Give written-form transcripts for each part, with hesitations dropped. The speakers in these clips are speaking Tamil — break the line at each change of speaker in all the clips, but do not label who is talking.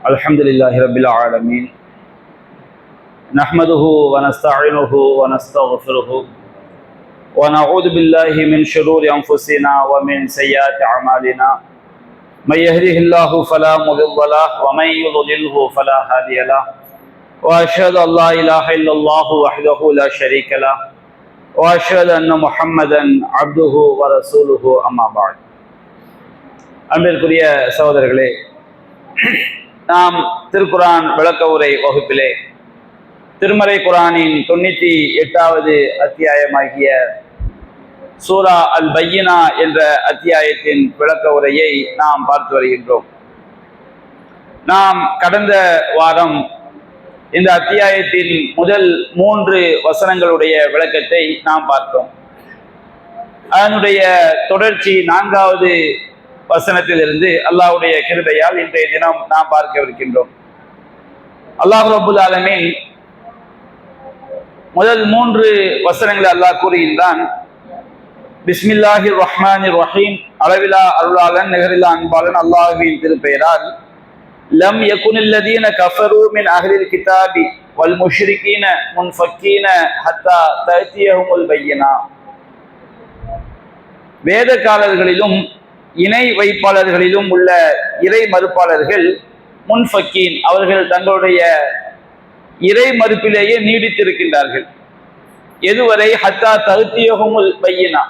الحمد لله رب العالمين نحمده ونستعينه ونستغفره ونعوذ بالله من شرور أنفسنا ومن سيئات أعمالنا من يهده الله فلا مضل له ومن يضلله فلا هادي له وأشهد أن لا إله إلا الله وحده لا شريك له وأشهد أن محمدا عبده ورسوله أما بعد அன்பிற்குரிய சகோதரர்களே, நாம் திருக்குரான் விளக்க உரை வகுப்பிலே திருமறை குரானின் 98வது அத்தியாயமாகிய சூரா அல் பையினா என்ற அத்தியாயத்தின் விளக்க உரையை நாம் பார்த்து வருகின்றோம். நாம் கடந்த வாரம் இந்த அத்தியாயத்தின் முதல் 3 வசனங்களுடைய விளக்கத்தை நாம் பார்த்தோம். அதனுடைய தொடர்ச்சி 4வது வசனத்திலிருந்து அல்லாஹ்வுடைய கிருபையால் இன்றைய தினம் நாம் பார்க்கவிருக்கின்றோம். அல்லாஹ் ரப்பல் ஆலமீன் முதல் 3 வசனங்களை அல்லாஹ் கூறுகின்றான். பிஸ்மில்லாஹிர் ரஹ்மானிர் ரஹீம், அளவிலா அருளாளன் நிகரிலா அன்பாளன் அல்லாஹ்வின் திருப்பெயரால். லம் யகுனில்லதீன கஃபரு மின் அஹ்லில் கிதாபி வல் முஷ்ரிகீன முன்ஃபக்கீன ஹத்தா தஅதியஹுமுல் பையினா. வேதக்காரர்களிலும் இணை வைப்பாளர்களிலும் உள்ள இறை மறுப்பாளர்கள் முன்ஃபக்கீன், அவர்கள் தங்களுடைய இறை மறுப்பிலேயே நீடித்திருக்கின்றார்கள். எதுவரை? ஹத்தா தஅதியஹுமுல் பையினா,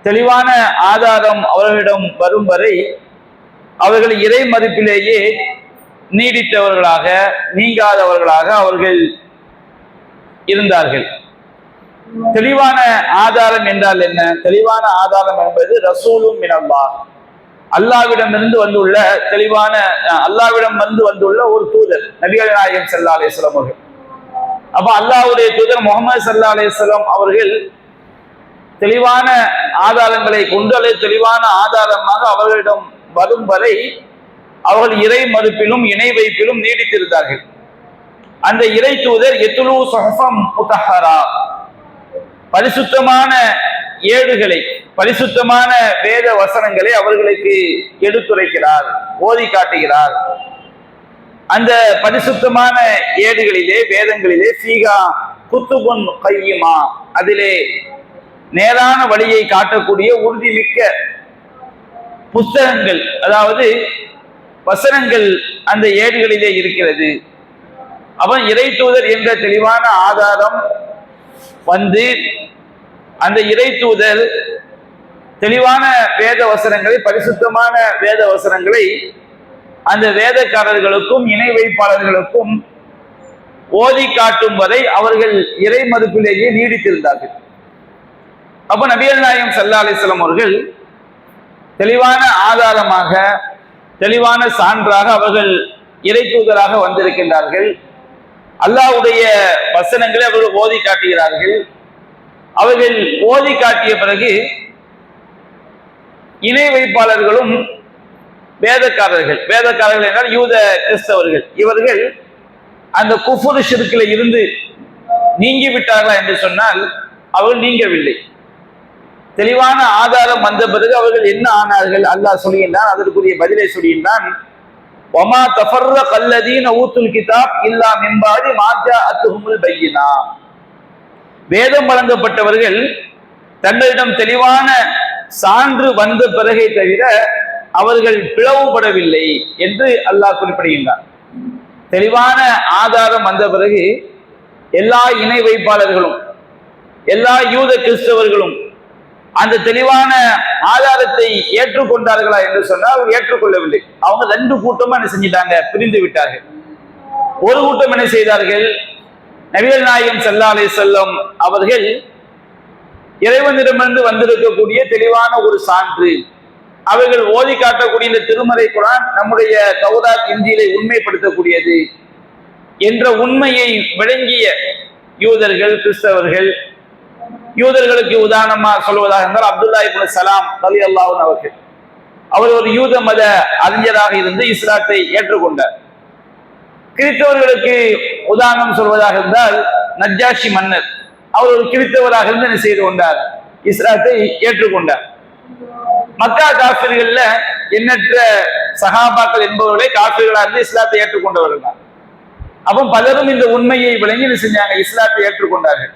தெளிவான ஆதாரம் அவர்களிடம் வரும் வரை அவர்கள் இறை மறுப்பிலேயே நீடித்தவர்களாக, நீங்காதவர்களாக அவர்கள் இருந்தார்கள். தெளிவான ஆதாரம் என்றால் என்ன? தெளிவான ஆதாரம் என்பது ரசூலும் மினல்லாஹ், அல்லாஹ்விடமிருந்து வந்துள்ள தெளிவான, அல்லாஹ்விடம் வந்துள்ள ஒரு தூதர் நபிகள் நாயகம் ஸல்லல்லாஹு அலைஹி வஸல்லம் அவர்கள். அப்ப அல்லாஹ்வுடைய தூதர் முஹம்மது ஸல்லல்லாஹு அலைஹி வஸல்லம் அவர்கள் தெளிவான ஆதாரங்களை கொண்டு, அல்லது தெளிவான ஆதாரமாக அவர்களிடம் வரும் வரை அவர்கள் இறை மறுப்பிலும் இணை வைப்பிலும் நீடித்திருந்தார்கள். அந்த இறை தூதர் யத்லூ ஸஹஃபம் முத்தஹரா, பரிசுத்தமான ஏடுகளை, பரிசுத்தமான வேத வசனங்களை அவர்களுக்கு எடுத்துரைக்கிறார், ஓதி காட்டுகிறார். அந்த பரிசுத்தமான ஏடுகளிலே, வேதங்களிலே ஃபீகா குத்துபுன் கையிமா, அதிலே நேரான வழியை காட்டக்கூடிய உறுதிமிக்க புஸ்தகங்கள், அதாவது வசனங்கள் அந்த ஏடுகளிலே இருக்கிறது. அவன் இறை தூதர் என்ற தெளிவான ஆதாரம் வந்து அந்த இறை தூதர் தெளிவான வேத வசனங்களை, பரிசுத்தமான வேத வசனங்களை அந்த வேதக்காரர்களுக்கும் இணை வைப்பாளர்களுக்கும் ஓதி காட்டும் வரை அவர்கள் இறை மறுப்பிலேயே நீடித்திருந்தார்கள். அப்ப நபிகள் நாயகம் ஸல்லல்லாஹு அலைஹி வஸல்லம் அவர்கள் தெளிவான ஆதாரமாக, தெளிவான சான்றாக அவர்கள் இறை தூதராக வந்திருக்கின்றார்கள். அல்லாஹ்வுடைய வசனங்களை அவர்கள் ஓதி காட்டுகிறார்கள். அவர்கள் ஓதி காட்டிய பிறகு இணை வைப்பாளர்களும் வேதக்காரர்கள் என்றால் யூத கிறிஸ்தவர்கள், இவர்கள் அந்த குஃபுர் ஷிர்கில் இருந்து நீங்கி விட்டார்களா என்று சொன்னால் அவர்கள் நீங்கவில்லை. தெளிவான ஆதாரம் வந்த பிறகு அவர்கள் என்ன ஆனார்கள்? அல்லாஹ் சொல்கின்றான், அதற்குரிய பதிலை சொல்கின்றான். வமா தஃபர்ரக அல்லதீன ஊத்துல் கிதாப் இல்லா மின் பஅதி மா ஜாஅத்துஹுமுல் பையினா, வேதம் வழங்கப்பட்டவர்கள் தங்களிடம் தெளிவான சான்று வந்த பிறகை தவிர அவர்கள் பிளவுபடவில்லை என்று அல்லாஹ் குறிப்பிடுகின்றார். தெளிவான ஆதாரம் வந்த பிறகு எல்லா இணை வைப்பாளர்களும், எல்லா யூத கிறிஸ்தவர்களும் அந்த தெளிவான ஆதாரத்தை ஏற்றுக்கொண்டார்களா என்று சொன்னால் அவர் ஏற்றுக்கொள்ளவில்லை. அவங்க 2 கூட்டமா என்ன செஞ்சிட்டாங்க? பிரிந்து விட்டார்கள். ஒரு கூட்டம் என்ன செய்தார்கள்? நபிகள் நாயகம் ஸல்லல்லாஹு அலைஹி வஸல்லம் அவர்கள் இறைவனிடமிருந்து வந்திருக்கக்கூடிய தெளிவான ஒரு சான்று, அவர்கள் ஓதி காட்டக்கூடிய இந்த திருமறை குர்ஆன் நம்முடைய தௌராத் இன்ஜீலை உண்மைப்படுத்தக்கூடியது என்ற உண்மையை விளங்கிய யூதர்கள், கிறிஸ்தவர்கள், யூதர்களுக்கு உதாரணமா சொல்வதாக இருந்தால் அப்துல்லா இப்னு சலாம் ரலியல்லாஹு அன்ஹு அவர்கள், அவர் ஒரு யூத மத அறிஞராக இருந்து இஸ்லாத்தை ஏற்றுக்கொண்டார். கிறிஸ்தவர்களுக்கு உதாரணம் சொல்வதாக இருந்தால் நஜ்ஜாஷி மன்னர், அவர் ஒரு கிறிஸ்தவராக இருந்து என்ன செய்து கொண்டார்? இஸ்லாத்தை ஏற்றுக்கொண்டார். மக்கா காஃபிர்கள்ல எண்ணற்ற சஹாபாக்கள் என்பவர்களை காஃபிர்களா இருந்து இஸ்லாத்தை ஏற்றுக்கொண்டவர்கள் தான். அப்போ பலரும் இந்த உண்மையை விளங்கி என்ன செஞ்சாங்க, இஸ்லாத்தை ஏற்றுக்கொண்டார்கள்.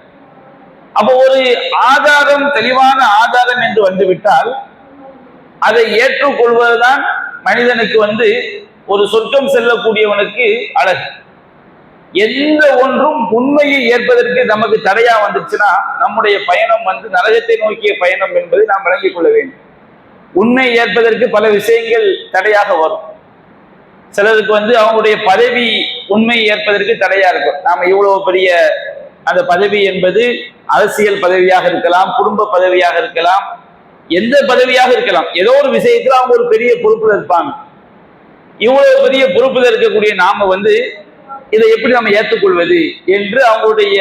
அப்போ ஒரு ஆதாரம், தெளிவான ஆதாரம் என்று வந்துவிட்டால் அதை ஏற்றுக்கொள்வதுதான் மனிதனுக்கு ஒரு சொர்க்கம் செல்லக்கூடியவனுக்கு அழகு. எந்த ஒன்றும் உண்மையை ஏற்பதற்கு நமக்கு தடையா வந்துச்சுன்னா நம்முடைய பயணம் நரகத்தை நோக்கிய பயணம் என்பதை நாம் விளங்கிக் கொள்ள வேண்டும். உண்மை ஏற்பதற்கு பல விஷயங்கள் தடையாக வரும். சிலருக்கு அவங்களுடைய பதவி உண்மை ஏற்பதற்கு தடையா இருக்கும். நாம இவ்வளவு பெரிய அந்த பதவி என்பது அரசியல் பதவியாக இருக்கலாம், குடும்ப பதவியாக இருக்கலாம், எந்த பதவியாக இருக்கலாம். ஏதோ ஒரு விஷயத்துல அவங்க ஒரு பெரிய பொறுப்புல இருப்பாங்க. இவ்வளவு பெரிய பொறுப்புல இருக்கக்கூடிய நாம இதை எப்படி நம்ம ஏற்றுக்கொள்வது என்று அவங்களுடைய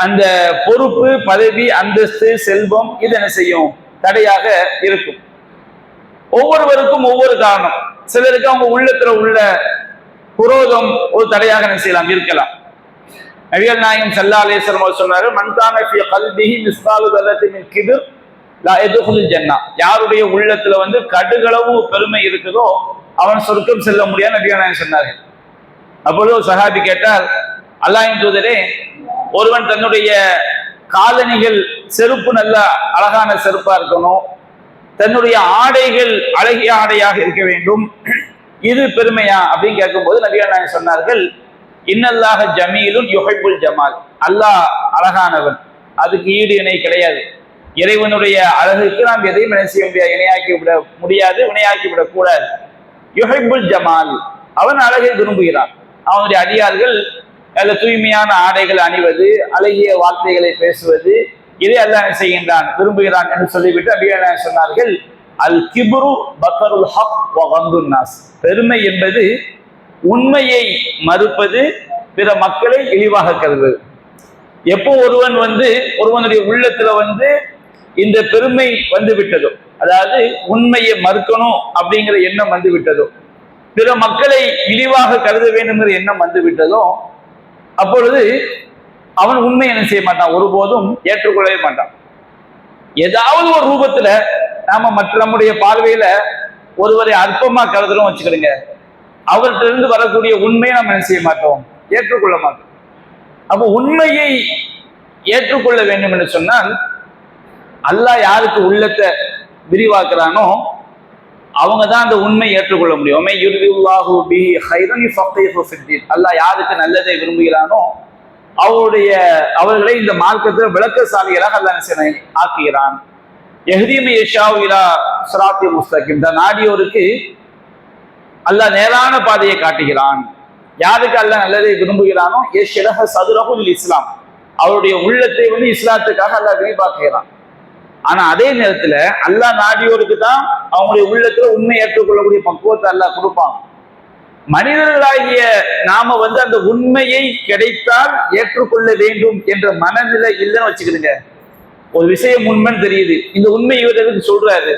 அந்த பொறுப்பு, பதவி, அந்தஸ்து, செல்வம் இது என்ன செய்யும், தடையாக இருக்கும். ஒவ்வொருவருக்கும் ஒவ்வொரு காரணம். சிலருக்கு அவங்க உள்ளத்துல உள்ள குரோதம் ஒரு தடையாக என்ன செய்யலாம், இருக்கலாம். நபிகள் நாயகம் ஸல்லல்லாஹு அலைஹி வஸல்லம் சொன்னாரு, மன் கான ஃபீ கல்பிஹி மிஸ்காலு தர்ரத்தின் மின் கிப்ர் லா யதுகுலுல் ஜன்னah. யாருடைய உள்ளத்துல கடுகளவு பெருமை இருக்குதோ அவன் சொர்க்கம் செல்ல முடியாது நபிகள் நாயகம் சொன்னார்கள். அப்பொழுது ஒரு சஹாபி கேட்டார், அல்லாஹ்வின் தூதரே, ஒருவன் தன்னுடைய காலணிகள், செருப்பு நல்ல அழகான செருப்பா இருக்கணும், தன்னுடைய ஆடைகள் அழகிய ஆடையாக இருக்க வேண்டும், இது பெருமையா அப்படின்னு கேட்கும்போது நபிகள் நாயகம் சொன்னார்கள், இன்னல்லாஹ ஜமீலுன் யுஹிப்புல் ஜமால். அல்லாஹ் அழகானவன், அதுக்கு ஈடு இணை கிடையாது. இறைவனுடைய அழகுக்கு நாம் எதையும் என்ன செய்ய முடியாது, இணையாக்கி விட முடியாது, இணையாக்கி விடக்கூடாது. யுஹிப்புல் ஜமால், அவன் அழகை விரும்புகிறான். அவனுடைய அடியார்கள் நல்ல தூய்மையான ஆடைகள் அணிவது, அழகிய வார்த்தைகளை பேசுவது, இதை அல்லாஹ் செய்கின்றான், விரும்புகிறான் என்று சொல்லிவிட்டு நபிகள் சொன்னார்கள், அல் கிப்ரு பக்கருல் ஹக் வ கம்துன் நாஸ். பெருமை என்பது உண்மையை மறுப்பது, பிற மக்களை இழிவாக கருதுவது. எப்போ ஒருவன் ஒருவனுடைய உள்ளத்துல இந்த பெருமை விட்டதோ, அதாவது உண்மையை மறுக்கணும் அப்படிங்கிற எண்ணம் விட்டதோ, பிற மக்களை இழிவாக கருத வேண்டுங்கிற எண்ணம் விட்டதோ, அப்பொழுது அவன் உண்மை என்ன செய்ய மாட்டான், ஒருபோதும் ஏற்றுக்கொள்ளவே மாட்டான். ஏதாவது ஒரு ரூபத்துல நாம நம்முடைய பார்வையில ஒருவரை அற்பமா கருதுறோம் வச்சுக்கிடுங்க, அவர்கிட்ட இருந்து வரக்கூடிய உண்மையை நம்ம என்ன செய்ய மாட்டோம், ஏற்றுக்கொள்ள மாட்டோம். அப்போ உண்மையை ஏற்றுக்கொள்ள வேண்டும் என்று சொன்னால் அல்லாஹ் யாருக்கு உள்ளத்தை விரிவாக்குறானோ அவங்க தான் அந்த உண்மையை ஏற்றுக்கொள்ள முடியும். அல்லாஹ் யாருக்கு நல்லதை விரும்புகிறானோ அவர்களை இந்த மார்க்கத்தில் விளக்கசாலிகளாக அல்லாஹ் ஆக்குகிறான். இந்த நாடியோருக்கு அல்லாஹ் நேரான பாதையை காட்டுகிறான். யாருக்கு அல்லாஹ் நல்லதை விரும்புகிறானோ இஸ்லாம், அவருடைய உள்ளத்தை இஸ்லாத்துக்காக அல்லாஹ் விரிவாக்குகிறான். ஆனா அதே நேரத்துல அல்லாஹ் நாடியோருக்கு தான் அவங்களுடைய உள்ளத்துல உண்மை ஏற்றுக்கொள்ளக்கூடிய பக்குவத்தை அல்லாஹ் கொடுப்பான். மனிதர்களாகிய நாம அந்த உண்மையை கிடைத்தால் ஏற்றுக்கொள்ள வேண்டும் என்ற மனநிலை இல்லைன்னு வச்சுக்கிடுங்க. ஒரு விஷயம் உண்மைன்னு தெரியுது, இந்த உண்மை இவர் எதுக்கு சொல்றாரு,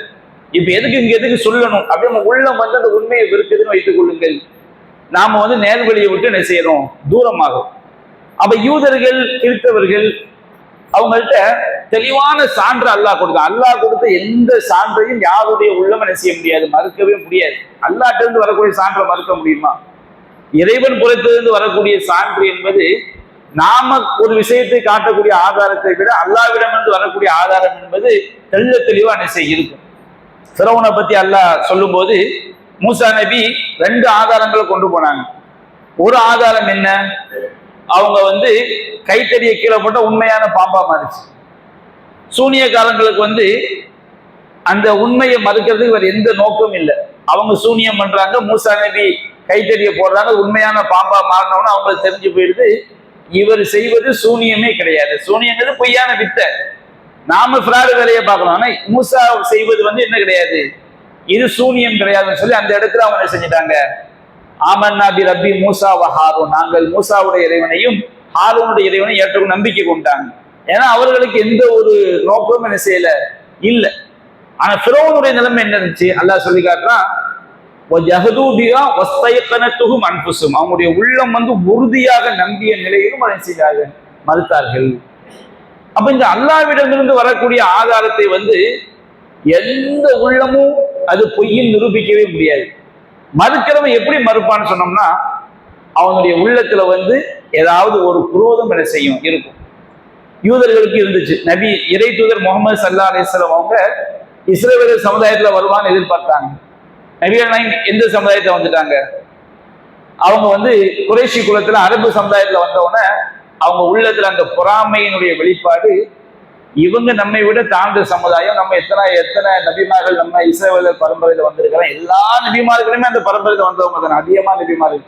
இப்ப எதுக்கு சொல்லணும் அப்படி நம்ம உள்ளம் அந்த உண்மையை வெறுக்குதுன்னு வைத்துக் கொள்ளுங்கள். நாம நேர்வழியை விட்டு என்ன செய்யறோம், தூரமாகும். அப்ப யூதர்கள், கிறிஸ்தவர்கள் அவங்கள்ட்ட தெளிவான சான்று அல்லாஹ் கொடுத்தான். அல்லாஹ் கொடுத்த எந்த சான்றையும் யாருடைய உள்ளம் என்ன செய்ய முடியாது, மறுக்கவே முடியாது. அல்லாஹ்ட்ட இருந்து வரக்கூடிய சான்றை மறுக்க முடியுமா? இறைவன் புறத்திலிருந்து வரக்கூடிய சான்று என்பது நாம ஒரு விஷயத்தை காட்டக்கூடிய ஆதாரத்தை விட அல்லாஹ்விடமிருந்து வரக்கூடிய ஆதாரம் என்பது தெள்ள தெளிவா என்ன செய்ய இருக்கும். ஃபிரௌனை பத்தி அல்லாஹ் சொல்லும் போது மூசா நபி 2 ஆதாரங்களை கொண்டு போனாங்க. ஒரு ஆதாரம் என்ன, அவங்க கைத்தறியை கீழே போட்ட உண்மையான பாம்பா மாறிச்சு. சூனியக்காரங்களுக்கு அந்த உண்மையை மறுக்கிறதுக்கு வேற எந்த நோக்கம் இல்லை. அவங்க சூனியம் பண்றாங்க, மூசா நபி கைத்தறியை போடுறாங்க, உண்மையான பாம்பா மாறினோன்னு அவங்களுக்கு தெரிஞ்சு போயிடுது இவர் செய்வது சூனியமே கிடையாது, சூனியங்கிறது பொய்யான வித்தை, நாம ஃப்ராடு வேலையை பார்க்கணும். ஆனா மூசா செய்வது என்ன கிடையாது, இது சூனியம் கிடையாதுன்னு சொல்லி அந்த இடத்துல அவங்க என்ன செஞ்சிட்டாங்க, ஆமன்னா பி ரப்பி மூசா வ ஹாரூன், நாங்கள் மூசாவுடைய இறைவனையும் ஹாரூனுடைய இறைவனையும் ஏற்று நம்பிக்கை கொண்டாங்க. ஏன்னா அவர்களுக்கு எந்த ஒரு நோக்கமும் என்ன செய்யல இல்லை. ஆனா ஃபிரௌனுடைய நிலைமை என்ன இருந்துச்சு அல்லாஹ் சொல்லி காட்டுறான், அவங்களுடைய உள்ளம் உறுதியாக நம்பிய நிலையிலும் அதை செய்தார்கள், மறுத்தார்கள். அப்ப இந்த அல்லாஹ்விடமிருந்து வரக்கூடிய ஆதாரத்தை எந்த உள்ளமும் அது பொய்யும் நிரூபிக்கவே முடியாது. மறுக்கிறவன் எப்படி மறுப்பான்னு சொன்னோம்னா, அவனுடைய உள்ளத்துல ஏதாவது ஒரு குரோதம் என்ன செய்யும் இருக்கும். யூதர்களுக்கு இருந்துச்சு. நபி இறை தூதர் முகமது ஸல்லல்லாஹு அலைஹி வஸல்லம் அவங்க இஸ்ரவேல் சமுதாயத்துல வருவான்னு எதிர்பார்த்தாங்க. நபிகள் நாயகம் எந்த சமுதாயத்துல வந்துட்டாங்க? அவங்க குறைஷி குலத்துல அரபு சமுதாயத்துல வந்தவுடனே அவங்க உள்ளத்துல அந்த பொறாமையினுடைய வெளிப்பாடு, இவங்க நம்மை விட தாழ்ந்த சமுதாயம், நம்ம எத்தனை நபிமார்கள் நம்ம இஸ்ரவேல் பரம்பரையில வந்திருக்கிறோம், எல்லா நபிமார்களுமே அந்த பரம்பரையில வந்தவங்க தான், அதிகமா நபிமார்கள்.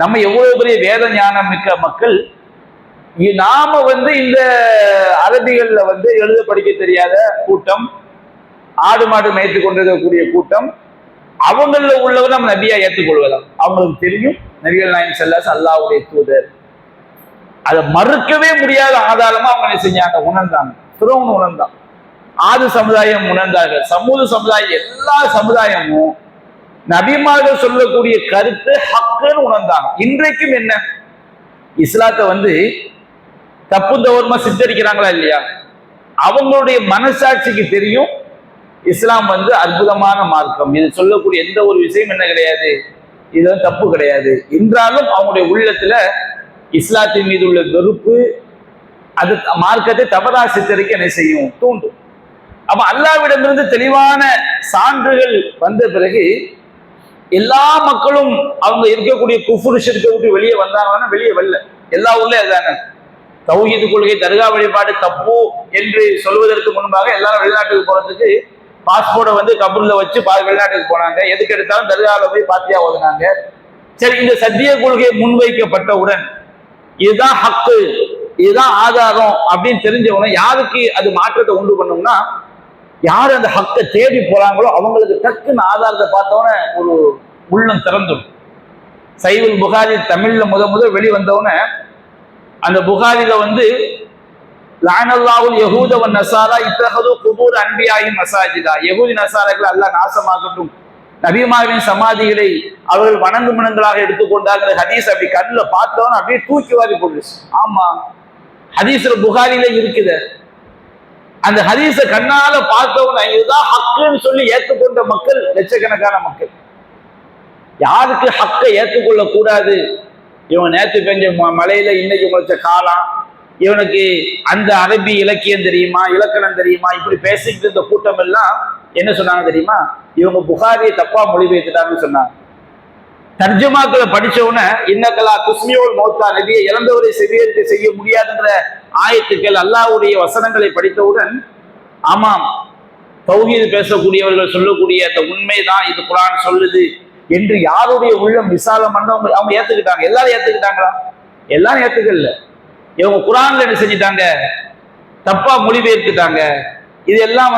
நம்ம எவ்வளவு பெரிய வேத ஞானம் மிக்க மக்கள், நாம இந்த அரபிகள்ல எழுத படிக்க தெரியாத கூட்டம், ஆடு மாடு மேய்த்து கொண்டிருக்கக்கூடிய கூட்டம், அவங்கள உள்ளவர் நம்ம நபியா ஏற்றுக்கொள்வதாம். அவங்களுக்கு தெரியும் நபிகள் நாயகம் ஸல்லல்லாஹு அலைஹி அல்லாஹ்வுடைய தூதர். அதை மறுக்கவே முடியாத ஆதாரமா அவங்க என்ன செஞ்சாங்க? உணர்ந்தாங்க. ஃபிரௌன் உணர்ந்தான், ஆது சமுதாயம் உணர்ந்தார்கள், சமூக சமுதாயம், எல்லா சமுதாயமும் நபிமார்கள் சொல்லக்கூடிய கருத்து ஹக்குன்னு உணர்ந்தாங்க. இன்றைக்கும் என்ன, இஸ்லாத்தை தப்பு தவறுமா சித்தரிக்கிறாங்களா இல்லையா? அவங்களுடைய மனசாட்சிக்கு தெரியும் இஸ்லாம் அற்புதமான மார்க்கம், இது சொல்லக்கூடிய எந்த ஒரு விஷயம் என்ன கிடையாது, இது தப்பு கிடையாது என்றாலும் அவங்களுடைய உள்ளத்துல இஸ்லாத்தின் மீது உள்ள வெறுப்பு அது மார்க்கத்தை தவறா சித்தரிக்க என்ன செய்யும்? தூண்டும். அப்ப அல்லாஹ்விடமிருந்து தெளிவான சான்றுகள் வந்த பிறகு எல்லா மக்களும் அவங்க இருக்கக்கூடிய குஃப்ர் ஷிர்க்கை விட்டு வெளியே வந்தாங்கன்னா, வெளியே வரல. எல்லா ஊர்லயும் அதுதானே. தௌஹீத் கொள்கை, தர்கா வழிபாடு தப்பு என்று சொல்வதற்கு முன்பாக எல்லாரும் வெளிநாட்டுக்கு போறதுக்கு பாஸ்போர்ட்டை கபூர்ல வச்சு வெளிநாட்டுக்கு போனாங்க. எதுக்கு எடுத்தாலும் தர்காவில் போய் பாத்தியா ஓதுனாங்க. சரி, இந்த சத்திய கொள்கை முன்வைக்கப்பட்டவுடன் இதுதான் ஹக்கு, இதுதான் ஆதாரம் அப்படின்னு தெரிஞ்சவன யாருக்கு அது மாற்றத்தை உண்டு பண்ணோம்னா, யாரு அந்த ஹக்கை தேடி போறாங்களோ அவங்களுக்கு டக்குன்னு ஆதாரத்தை பார்த்தவன ஒரு உள்ளம் திறந்துடும். சைவுல் புகாரி தமிழ்ல முத வெளிவந்தவன, அந்த புகாரில லானல்லாஹுல் யஹூத வன் நஸாரா இத்தஹது குபூர் அன்பியாஹி மசாஜிதா, யஹூதி நஸாராக்களை அல்லாஹ் நாசமாக்கட்டும், நபிமார்களின் சமாதிகளை அவர்கள் வணங்கும் இடங்களாக எடுத்துக்கொண்டாங்கிற ஹதீஸ் அப்படி கண்ணுல பார்த்தவன அப்படியே தூக்கி வாரி போடுச்சு. ஆமா, ஹதீஸ்ல புகாரில இருக்குது. அந்த ஹதீஸ கண்ணால பார்த்தவன இதுதான் ஹக்குன்னு சொல்லி ஏற்றுக்கொண்ட மக்கள் லட்சக்கணக்கான மக்கள். யாருக்கு ஹக்கை ஏற்றுக்கொள்ள கூடாது? இவன் நேற்று பெஞ்ச மலையில இன்னைக்கு முளைச்ச காலம், இவனுக்கு அந்த அரபி இலக்கியம் தெரியுமா, இலக்கணம் தெரியுமா, இப்படி பேசிக்கிட்டு இருந்த கூட்டம் எல்லாம் என்ன சொன்னாங்க தெரியுமா? இவங்க புகாரியை தப்பா மொழிபெயர்த்துட்டாங்கன்னு சொன்னாங்க. தர்ஜுமாக்களை படிச்சவன இன்னக்கலா துஸ்மியோல் மௌத்தா, நபியை இறந்தவரை செவியேற்க செய்ய முடியாதுங்கிற ஆயத்துக்கள் அல்லாஹ்வுடைய வசனங்களை படித்தவுடன், ஆமாம் தௌஹீத் பேசக்கூடியவர்கள் சொல்லக்கூடிய அந்த உண்மைதான் இது குர்ஆன் சொல்லுது என்று யாருடைய உள்ளம் விசாலம் பண்ணவங்க அவங்க ஏத்துக்கிட்டாங்க. எல்லாரும் ஏத்துக்கிட்டாங்களா? எல்லாரும் ஏத்துக்கல. இவங்க குர்ஆன்ல என்ன செஞ்சிட்டாங்க? தப்பா மொழிபெயர்த்துட்டாங்க. இதெல்லாம்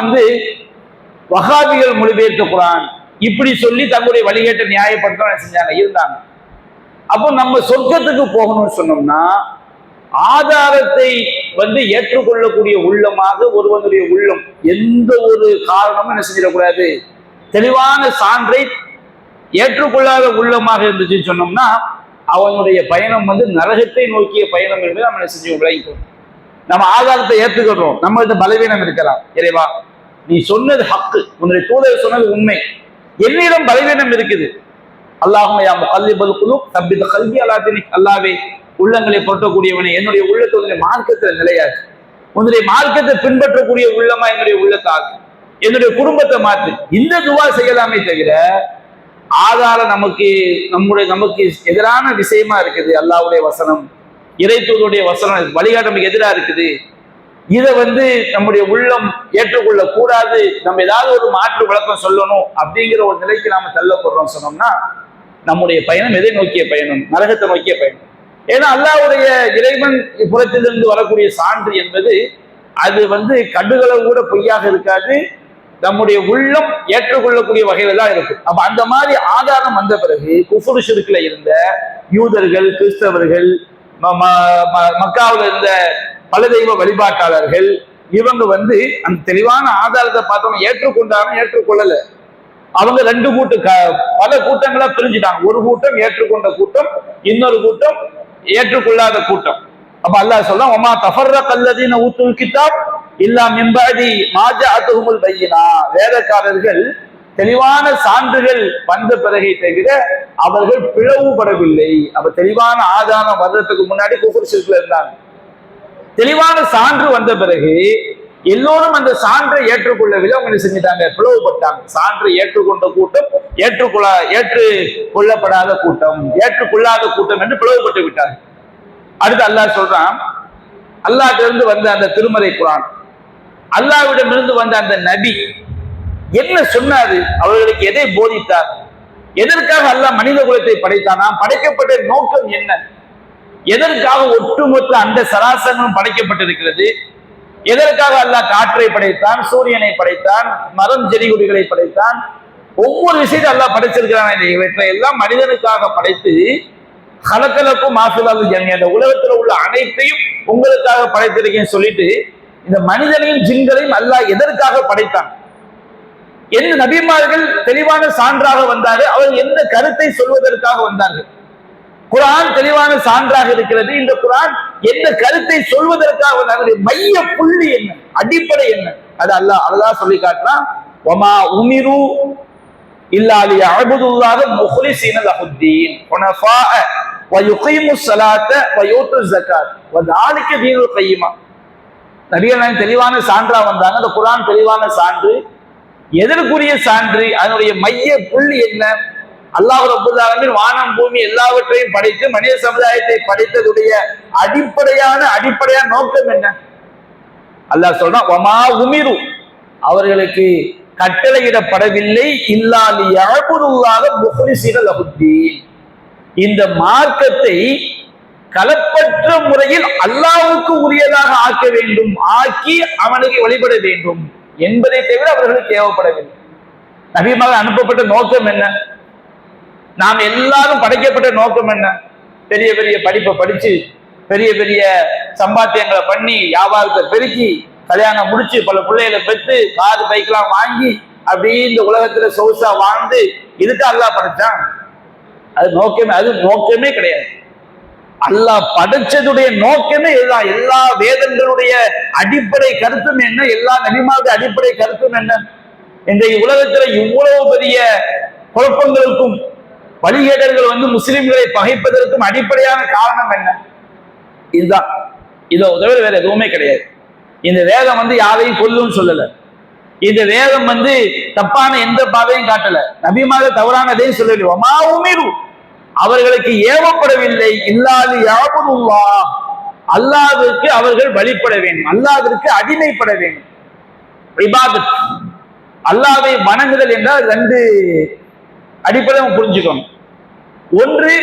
வஹாபிகள் மொழிபெயர்த்த குர்ஆன் இப்படி சொல்லி தங்களுடைய வழிகேட்டை நியாயப்படுத்த செஞ்சாங்க, இருந்தாங்க. அப்போ நம்ம சொர்க்கத்துக்கு போகணும்னு சொன்னோம்னா ஆதாரத்தை ஏற்றுக்கொள்ளக்கூடிய உள்ளமாக ஒருவனுடைய உள்ளம் எந்த ஒரு காரணமும் என்ன செஞ்சிடக்கூடாது, தெளிவான சான்றை ஏற்றுக்கொள்ளாத உள்ளமாக இருந்துச்சுன்னு சொன்னோம்னா அவனுடைய பயணம் நரகத்தை நோக்கிய பயணம் என்பதை நம்ம என்ன செஞ்சு விளைவிக்கிறோம். நம்ம ஆதாரத்தை ஏற்றுக்கிறோம், நம்ம இந்த பலவீனம் இருக்கலாம். இறைவா நீ சொன்னது ஹக்கு, உன்னுடைய தூதர் சொன்னது உண்மை, என்னிடம் பலவீனம் இருக்குது. அல்லாஹும்ம யா முகல்லிபல் குலூப் தப்பித் கல்பி அலா தீனிக், அல்லாஹ்வே உள்ளங்களை பொருத்தக்கூடியவனே என்னுடைய உள்ளத்தை உன்னுடைய மார்க்கத்தில் நிலையாச்சு, உன்னுடைய மார்க்கத்தை பின்பற்றக்கூடிய உள்ளமா என்னுடைய உள்ளத்தாக்கு, என்னுடைய குடும்பத்தை மாற்று. இந்த துவா செய்யலாமே தவிர ஆதாரம் நமக்கு எதிரான விஷயமா இருக்குது. அல்லாஹ்வுடைய வசனம், இறை தூதருடைய வசனம் வழிகாட்டு நமக்கு எதிராக இருக்குது. இதை நம்முடைய உள்ளம் ஏற்றுக்கொள்ள கூடாது, நம்ம ஏதாவது ஒரு மாற்று விளக்கம் சொல்லணும் அப்படிங்கிற ஒரு நிலைக்கு நாம தள்ளப்படுறோம் சொன்னோம்னா நம்முடைய பயணம் எதை நோக்கிய பயணம்? நரகத்தை நோக்கிய பயணம். ஏன்னா அல்லாஹ்வுடைய இறைவன் புறத்திலிருந்து வரக்கூடிய சான்று என்பது அது கடுகளவு கூட பொய்யாக இருக்காது, நம்முடைய உள்ளம் ஏற்றுக்கொள்ளக்கூடிய வகையில தான் இருக்கும். அப்ப அந்த மாதிரி ஆதாரம் வந்த பிறகு குஃப்ர் ஷிர்க்ல இருந்த யூதர்கள், கிறிஸ்தவர்கள், மக்காவில் இருந்த பல தெய்வ வழிபாட்டாளர்கள் இவங்க அந்த தெளிவான ஆதாரத்தை பார்த்தவங்க ஏற்றுக்கொண்டாங்க, ஏற்றுக்கொள்ளல. அவங்க ரெண்டு பல கூட்டங்களா பிரிஞ்சுட்டாங்க. ஒரு கூட்டம் ஏற்றுக்கொண்ட கூட்டம், இன்னொரு கூட்டம் ஏற்றுக்கொள்ளாத கூட்டம். அப்ப அல்லாஹ் சொல்றான், ஒமா தஃபர்ரக அல்லதீன ஊத்துல் கிதாப் இல்லா மிம்பாதி மாஜாஅத்துஹுமுல் பையினா, வேதக்காரர்கள் தெளிவான சான்றுகள் வந்த பிறகை தவிர அவர்கள் பிளவுபடவில்லை. அப்ப தெளிவான ஆதாரம் வர்றதுக்கு முன்னாடி குஃப்ர் ஷிர்க்ல இருந்தாங்க. தெளிவான சான்று வந்த பிறகு எல்லோரும் அந்த சான்றை ஏற்றுக்கொள்ளவில்லை. அவங்க என்ன செஞ்சிட்டாங்க? பிளவுபட்டாங்க. சான்றை ஏற்றுக்கொண்ட கூட்டம், ஏற்றுக்கொள்ளப்படாத கூட்டம், ஏற்றுக்கொள்ளாத கூட்டம் என்று பிளவுபட்டு விட்டாங்க. அடுத்து அல்லாஹ் சொல்றான், அல்லாஹ்விடமிருந்து வந்த அந்த திருமறை குர்ஆன், அல்லாஹ்விடமிருந்து வந்த அந்த நபி என்ன சொன்னாரு? அவர்களுக்கு எதை போதித்தார்? எதற்காக அல்லாஹ் மனித குலத்தை படைத்தானா? படைக்கப்பட்ட நோக்கம் என்ன? எதற்காக ஒட்டுமொத்த அந்த சராசரமும் படைக்கப்பட்டிருக்கிறது? எதற்காக அல்லாஹ் காற்றை படைத்தான், சூரியனை படைத்தான், மரம் செடி கொடிகளை படைத்தான்? ஒவ்வொரு விஷயத்தையும் அல்லாஹ் படைச்சிருக்கிறான். இவற்றை எல்லாம் மனிதனுக்காக படைத்து கலக்கலக்கும் மாசுதால் ஜன்னி, அந்த உலகத்தில் உள்ள அனைத்தையும் உங்களுக்காக படைத்திருக்கேன்னு சொல்லிட்டு இந்த மனிதனையும் ஜின்களையும் அல்லாஹ் எதற்காக படைத்தான்? எந்த நபிமார்கள் தெளிவான சான்றாக வந்தார்கள்? அவர்கள் எந்த கருத்தை சொல்வதற்காக வந்தார்கள்? குர்ஆன் தெளிவான சான்றாக இருக்கிறது. இந்த குர்ஆன் எந்த கருத்தை சொல்வதற்காக வந்தார்கள்? மைய புள்ளி என்ன, அடிப்படை என்ன? அது அல்லாஹ் சொல்லி காட்டுறான். வமா உமிரு இல்லா லியஅபுதுல்லாஹ முக்லிஸீன லஹுத்தீன் ஹுனஃபாஅ வ யுகீமுஸ் ஸலாத்த வ யூத்துஸ் ஸகாத் வ ذلك தீனுல் கய்யிமா. நபிகள் தெளிவான சான்றா வந்தாங்க. அந்த குர்ஆன் தெளிவான சான்று. எதற்குரிய சான்று? அதனுடைய மைய புள்ளி என்ன? அல்லாஹ் ரப்பல் ஆலமீன் வானம் பூமி எல்லாவற்றையும் படைத்து மனித சமுதாயத்தை படைத்ததுடைய அடிப்படையான நோக்கம் என்ன? அல்லாஹ் சொல்றான், வமா உமிரு, அவர்களுக்கு கட்டளையிடப்படவில்லை இல்லா லியஅபுதுல்லாஹ முக்லிஸீன லஹுத்தீன், இந்த மார்க்கத்தை கலப்பற்ற முறையில் அல்லாஹ்வுக்கு உரியதாக ஆக்க வேண்டும், ஆக்கி அவனுக்கு வழிபட வேண்டும் என்பதை தவிர அவர்களுக்கு தேவைப்படவில்லை. நபியாக அனுப்பப்பட்ட நோக்கம் என்ன? நாம் எல்லாரும் படைக்கப்பட்ட நோக்கம் என்ன? பெரிய பெரிய படிப்பை படிச்சு பெரிய பெரிய சம்பாத்தியங்களை பண்ணி வியாபாரத்தை பெருக்கி கல்யாணம் முடிச்சு பல பிள்ளைகளை பெற்று காது பைக்கெல்லாம் வாங்கி அப்படி இந்த உலகத்துல சொகுசா வாழ்ந்து இதுக்கு அல்லாஹ் படைச்சான்? அது நோக்கமே கிடையாது. அல்லாஹ் படைச்சதுடைய நோக்கமே இதுதான். எல்லா வேதங்களுடைய அடிப்படை கருத்தும் என்ன? எல்லா நபிமாவுடைய அடிப்படை கருத்தும் என்ன? இன்றைய உலகத்துல இவ்வளவு பெரிய குழப்பங்களுக்கும் வழிகேடர்கள் முஸ்லிம்களை பகைப்பதற்கும் அடிப்படையான காரணம் என்ன? இதுதான். இதை உதவி வேற எதுவுமே கிடையாது. இந்த வேதம் யாரையும் கொல்லும் சொல்லல. இந்த வேதம் தப்பான எந்த பாதையும் காட்டல. நபிமாக தவறானதையும் சொல்லல. வமா உமிரு, அவர்களுக்கு ஏவப்படவில்லை இல்லா லியஅபுதுல்லாஹ், அல்லாஹ்விற்கு அவர்கள் வழிபட வேண்டும், அல்லாஹ்விற்கு அடிமைப்பட வேண்டும். இபாதத், அல்லாஹ்வை வணங்குதல் என்றால் ரெண்டு அடிப்படை புரிஞ்சுக்கணும். ஒன்று,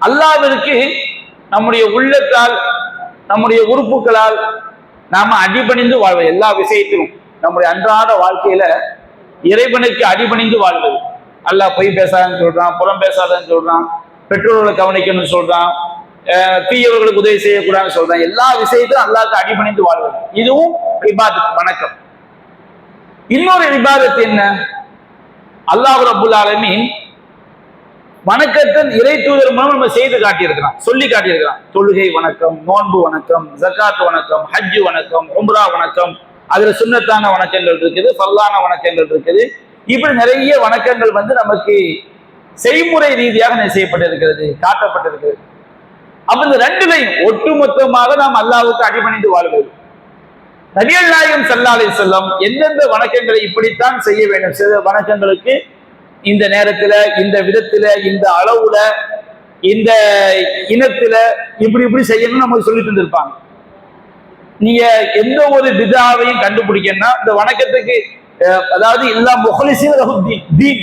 அல்லாஹ்விற்கு நம்முடைய உள்ளத்தால் நம்முடைய உறுப்புகளால் நாம அடிபணிந்து வாழ்வது. எல்லா விஷயத்திலும் நம்முடைய அன்றாட வாழ்க்கையில இறைவனுக்கு அடிபணிந்து வாழ்வது. அல்லாஹ் பொய் பேசாதன்னு சொல்றான், புறம் பேசாதன்னு சொல்றான், பெற்றோர்களை கவனிக்கணும்னு சொல்றான், தீயவர்களுக்கு உதவி செய்யக்கூடாதுன்னு சொல்றான். எல்லா விஷயத்திலும் அல்லாஹ்க்கு அடிபணிந்து வாழ்வது. இதுவும் இபாதத், வணக்கம். இன்னொரு இபாதத் என்ன? அல்லாஹ் ரப்புல் ஆலமீன் வணக்கத்தின் இறை தூதர் மூலம் நம்ம செய்து காட்டியிருக்கிறான், சொல்லி காட்டியிருக்கிறான். தொழுகை வணக்கம், நோன்பு வணக்கம், ஜகாத் வணக்கம், ஹஜ் வணக்கம், உம்ரா வணக்கம். அதுல சுன்னத்தான வணக்கங்கள் இருக்குது, ஃபர்லான வணக்கங்கள் இருக்குது. இப்படி நிறைய வணக்கங்கள் நமக்கு செய்முறை ரீதியாக செய்யப்பட்டிருக்கிறது, காட்டப்பட்டிருக்கிறது. அப்ப இந்த ரெண்டுலையும் ஒட்டுமொத்தமாக நாம் அல்லாஹ்வுக்கு அடிபணிந்து வாழ்வது. நபிகள் நாயகம் ஸல்லல்லாஹு அலைஹி வஸல்லம் எந்தெந்த வணக்கங்களை இப்படித்தான் செய்ய வேண்டும், சில வணக்கங்களுக்கு இந்த நேரத்துல, இந்த விதத்துல, இந்த அளவுல, இந்த இனத்துல இப்படி செய்யணும்னு நமக்கு சொல்லிட்டு இருந்திருப்பாங்க. நீங்க எந்த ஒரு பிதாவையும் கண்டுபிடிக்கணும்னா இந்த வணக்கத்துக்கு, அதாவது எல்லா முக்லிஸீன லஹுத்தீன், தீன்,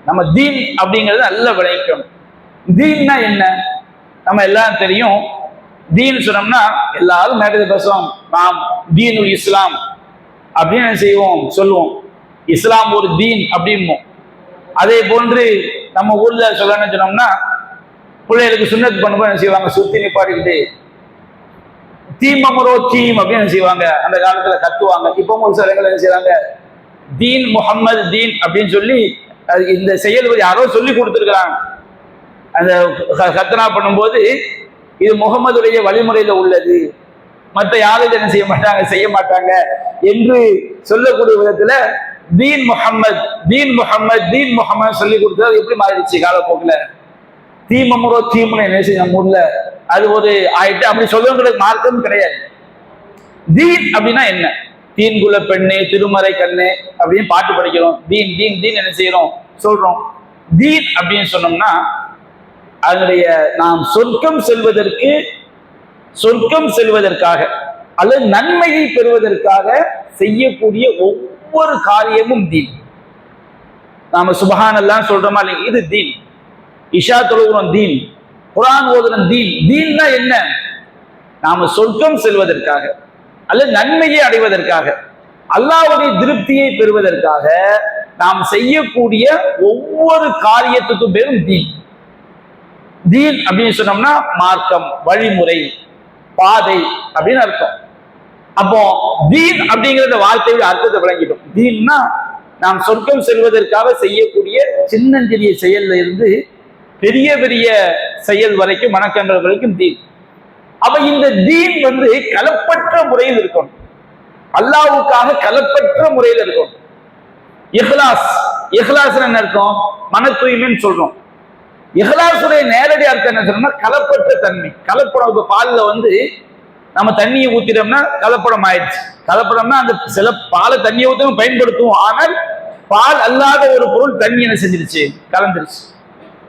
நம்ம தீன் அப்படிங்கிறது நல்லா விளைவிக்கணும். தீன்னா என்ன? நம்ம எல்லாம் தெரியும். தீன் சொன்னோம்னா எல்லாரும் மேடை பேசுவோம், நாம் தீனுல் இஸ்லாம் அப்படின்னு செய்வோம், சொல்லுவோம். இஸ்லாம் ஒரு தீன் அப்படிம்போம். அதே போன்று நம்ம ஊர்ல சொல்லணும்னு சொன்னோம்னா பிள்ளைகளுக்கு சுன்னத் பண்ணும்போது என்ன செய்வாங்க? சுத்தி நிப்பாட்டிக்கிட்டு தீமமுரோ தீம் அப்படின்னு செய்வாங்க. அந்த காலத்துல கத்துவாங்க. இப்போ ஒரு சில இடங்கள் என்ன செய்வாங்க? தீன் முஹம்மது தீன் அப்படின்னு சொல்லி இந்த செயல் யாரோ சொல்லி கொடுத்துருக்கிறாங்க. அந்த கத்தனா பண்ணும்போது இது முகமதுடைய வழிமுறையில உள்ளது, மற்ற யாரும் என்ன செய்ய மாட்டாங்க என்று சொல்லக்கூடிய விதத்துல தீன் முஹம்மத் தீன் முஹம்மத் தீன் முஹம்மது சொல்லி கொடுத்தது எப்படி மாறிடுச்சு காலப்போக்கில். தீமமுறோ தீமுன்னு என்ன செய்ய நம்ம ஊர்ல அது ஒரு ஆயிட்டு. அப்படி சொல்லுவங்களுக்கு மார்க்கம் கிடையாது. தீன் அப்படின்னா என்ன? தீன்குல பெண்ணு திருமறை கண்ணு அப்படின்னு பாட்டு படிக்கிறோம். தீன் தீன் தீன் என்ன செய்யறோம் சொல்றோம். தீன் அப்படின்னு சொன்னோம்னா அதனுடைய நாம் சொர்க்கம் செல்வதற்காக அல்லது நன்மையை பெறுவதற்காக செய்யக்கூடிய ஒவ்வொரு காரியமும் தீன். நாம சுபஹானல்லாஹ் சொல்றோமா இல்லையா, இது தீன். இஷா தொழுகிறோம் தீன், குர்ஆன் ஓதுறோம் தீன். தீன்னா என்ன? நாம சொர்க்கம் செல்வதற்காக அல்லது நன்மையை அடைவதற்காக அல்லாஹ்வுடைய திருப்தியை பெறுவதற்காக நாம் செய்யக்கூடிய ஒவ்வொரு காரியத்துக்கும் பேரும் தீன். தீன் அப்படின்னு சொன்னோம்னா மார்க்கம், வழிமுறை, பாதை அப்படின்னு அர்த்தம். அப்போ தீன் அப்படிங்கிற வார்த்தையோட அர்த்தத்தை விளங்கிட்டோம். தீன்னா நாம் சொர்க்கம் செல்வதற்காக செய்யக்கூடிய சின்னஞ்சிறிய செயல்ல இருந்து பெரிய பெரிய செயல் வரைக்கும் வணக்கங்கள் வரைக்கும் தீன். அப்ப இந்த தீன் கலப்பற்ற முறையில் இருக்கணும். அல்லாஹ்வுக்காக கலப்பற்ற முறையில் இருக்கும். இஹ்லாஸ், இஹ்லாஸ் என்ன அர்த்தம்? மன தூய்மைன்னு சொல்றோம். இஹ்லாஸுடைய நேரடி அர்த்தம் என்ன சொன்னா கலப்பற்ற தன்மை. கலப்படம் இப்ப பால்ல நம்ம தண்ணியை ஊத்திட்டோம்னா கலப்படம் ஆயிடுச்சு. கலப்படம்னா அந்த சில பாலை தண்ணியை ஊற்ற பயன்படுத்துவோம், ஆனால் பால் அல்லாத ஒரு பொருள் தண்ணி என்ன செஞ்சிருச்சு, கலந்துருச்சு.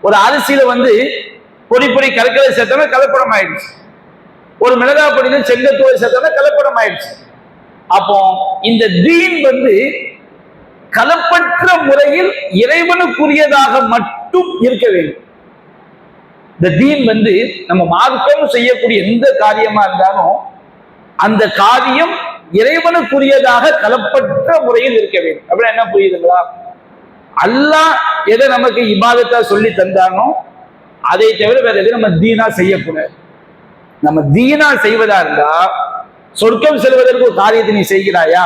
ஒரு அரிசியில பொடி பொடி கலக்கலை சேர்த்தோம்னா கலப்படம் ஆயிடுச்சு. ஒரு மிளகாய் பொடியில செங்கத்தூள் சேர்த்தோம்னா கலப்படம் ஆயிடுச்சு. அப்போ இந்த தீன் கலப்பற்ற முறையில் இறைவனுக்குரியதாக மட்டும் இருக்க வேண்டும். இந்த தீன் நம்ம மார்க்கம் செய்யக்கூடிய எந்த காரியமா இருந்தாலும் அந்த காரியம் இறைவனுக்குரியதாக கலப்பற்ற முறையில் இருக்க வேண்டும். அப்படின்னா என்ன புரியுதுங்களா? அல்லாஹ் எதை நமக்கு இபாதத்தா சொல்லி தந்தானோ அதை தவிர வேற எதை நம்ம தீனா செய்யக்கூடாது. நம்ம தீனா செய்வதா இருந்தா சொர்க்கம் செல்வதற்கு ஒரு காரியத்தை நீ செய்கிறாயா?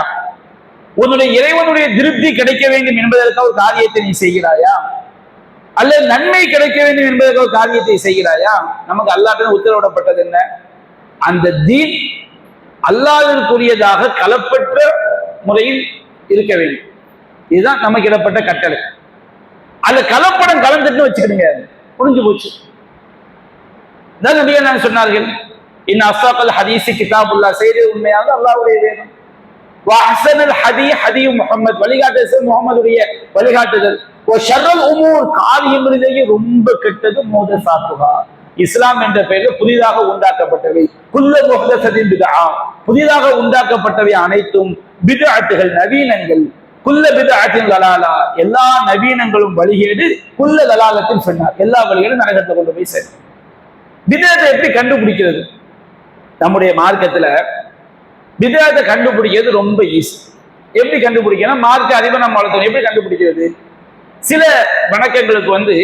உன்னுடைய இறைவனுடைய திருப்தி கிடைக்க வேண்டும் என்பதற்காக ஒரு காரியத்தை நீ செய்கிறாயா? அல்லது நன்மை கிடைக்க வேண்டும் என்பதற்காக ஒரு காரியத்தை செய்கிறாயா? நமக்கு அல்லாஹ்விடம் உத்தரவிடப்பட்டது என்ன? அந்த தீன் அல்லாஹ்விற்குரியதாக கலப்பற்ற முறையில் இருக்க வேண்டும். இதுதான் நமக்கு இடப்பட்ட கட்டளை. அந்த கலப்படம் கலந்துட்டு வச்சுக்கிடுங்க, புரிஞ்சு போச்சு. நபிகள் சொன்னார்கள், இன் அஸ்ஸாகல் ஹதீஸி கிதாபுல்லாஹ், செய்தி உண்மையாக அல்லாஹ்வுடைய வேதம். வ அஹ்ஸனல் ஹதீ ஹதீ முஹம்மத், வழிகாட்டுதல் முஹம்மதுடைய வழிகாட்டுதல். வ ஷர்ருல் உமூர், காரியங்களிலேயே ரொம்ப கெட்டது முஹ்தஸாத்துஹா, இஸ்லாம் என்ற பெயரில் புதிதாக உண்டாக்கப்பட்டவை. குல்லு முஹ்தஸத்தின் பித்ஆ, புதிதாக உண்டாக்கப்பட்டவை அனைத்தும் பித்அத்துகள், நவீனங்கள். குல்ல பித்அத்தின் லலாலா, எல்லா நவீனங்களும் வழிகேடு. குல்ல லலாலத்தின் சொன்னார், எல்லா வழிகளும் நரகத்தை கொண்டு போய் சேரும். பித்அத்தை எப்படி கண்டுபிடிக்கிறது? நம்முடைய மார்க்கத்துல பித்அத்தை கண்டுபிடிக்கிறது ரொம்ப ஈஸி. எப்படி கண்டுபிடிக்கணும்? மார்க்க அறிவை நம்ம வளர்த்தோம். எப்படி கண்டுபிடிக்கிறது? சில வணக்கங்களுக்கு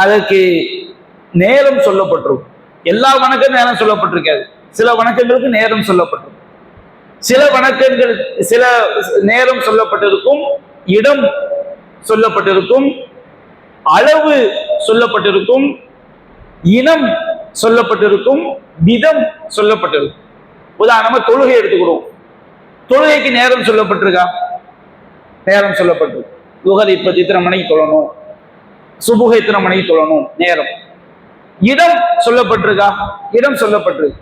அதற்கு நேரம் சொல்லப்பட்டிருக்கும். எல்லா வணக்கம் நேரம் சொல்லப்பட்டிருக்காது. சில வணக்கங்களுக்கு நேரம் சொல்லப்பட்டிருக்கும். சில வணக்கங்கள் சில நேரம் சொல்லப்பட்டிருக்கும், இடம் சொல்லப்பட்டிருக்கும், அளவு சொல்லப்பட்டிருக்கும், இனம் சொல்லப்பட்டிருக்கும், விதம் சொல்லப்பட்டிருக்கும். உதாரணமா தொழுகை எடுத்துக்கிறோம். தொழுகைக்கு நேரம் சொல்லப்பட்டிருக்கா? நேரம் சொல்லப்பட்டிருக்கு. லுஹர் இப்ப இத்தனை மணிக்கு தொழணும், சுபுக இத்தனை மணிக்கு தொழணும், நேரம். இடம் சொல்லப்பட்டிருக்கா? இடம் சொல்லப்பட்டிருக்கு.